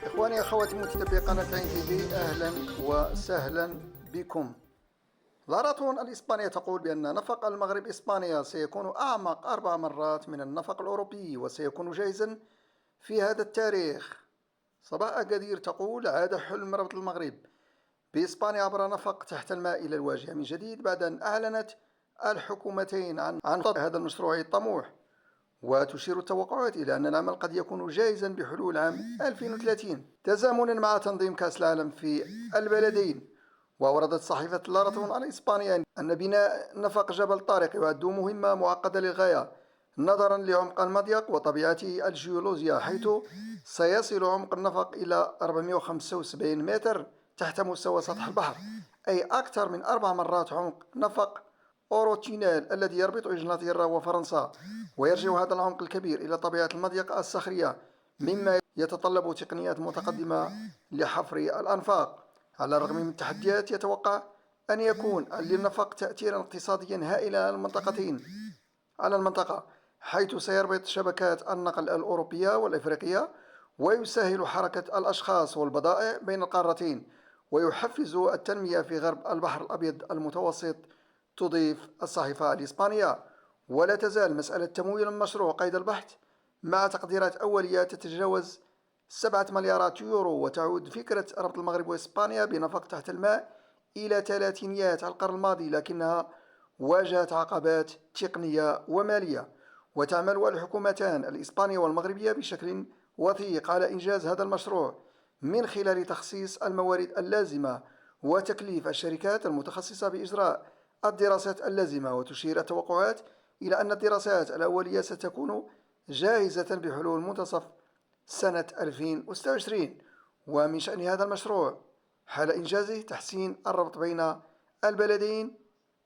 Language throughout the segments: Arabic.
إخواني أخواتي متتبعي قناة العين تي في، أهلا وسهلا بكم. لاراتون الإسبانية تقول بأن نفق المغرب إسبانيا سيكون أعمق 4 مرات من النفق الأوروبي وسيكون جاهزا في هذا التاريخ. صباح أكادير تقول: عاد حلم ربط المغرب بإسبانيا عبر نفق تحت الماء إلى الواجهة من جديد بعد أن أعلنت الحكومتين عن هذا المشروع الطموح. وتشير التوقعات إلى أن العمل قد يكون جاهزا بحلول عام 2030 تزامنا مع تنظيم كأس العالم في البلدين. وأوردت صحيفة لاراتون الإسبانية أن بناء نفق جبل طارق يعد مهمة معقدة للغاية نظرا لعمق المضيق وطبيعته الجيولوجية، حيث سيصل عمق النفق إلى 475 متر تحت مستوى سطح البحر، أي أكثر من 4 مرات عمق نفق أوروتونيل الذي يربط إنجلترا وفرنسا. ويرجع هذا العمق الكبير إلى طبيعة المضيق الصخرية، مما يتطلب تقنيات متقدمة لحفر الأنفاق. على الرغم من التحديات، يتوقع أن يكون للنفق تأثيرا اقتصاديا هائلا على المنطقة، حيث سيربط شبكات النقل الأوروبية والإفريقية ويسهل حركة الأشخاص والبضائع بين القارتين، ويحفز التنمية في غرب البحر الأبيض المتوسط. تضيف الصحيفة الإسبانية: ولا تزال مسألة تمويل المشروع قيد البحث، مع تقديرات أولية تتجاوز 7 مليارات يورو. وتعود فكرة ربط المغرب وإسبانيا بنفق تحت الماء إلى ثلاثينيات القرن الماضي، لكنها واجهت عقبات تقنية ومالية. وتعمل الحكومتان الإسبانية والمغربية بشكل وثيق على إنجاز هذا المشروع من خلال تخصيص الموارد اللازمة وتكليف الشركات المتخصصة بإجراء الدراسات اللازمة. وتشير التوقعات إلى أن الدراسات الأولية ستكون جاهزة بحلول منتصف سنة 2026. ومن شأن هذا المشروع حال إنجازه تحسين الربط بين البلدين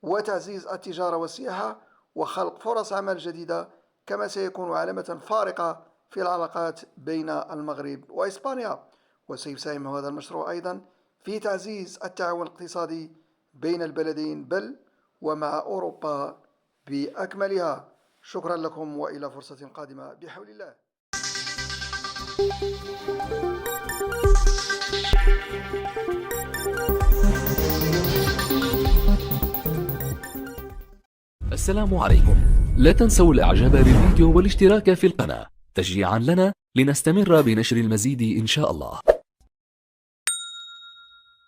وتعزيز التجارة والسياحة وخلق فرص عمل جديدة، كما سيكون علامة فارقة في العلاقات بين المغرب وإسبانيا. وسيساهم هذا المشروع أيضا في تعزيز التعاون الاقتصادي بين البلدين، بل ومع أوروبا بأكملها. شكرا لكم وإلى فرصة قادمة بحول الله. السلام عليكم. لا تنسوا الاعجاب بالفيديو والاشتراك في القناة تشجيعا لنا لنستمر بنشر المزيد إن شاء الله.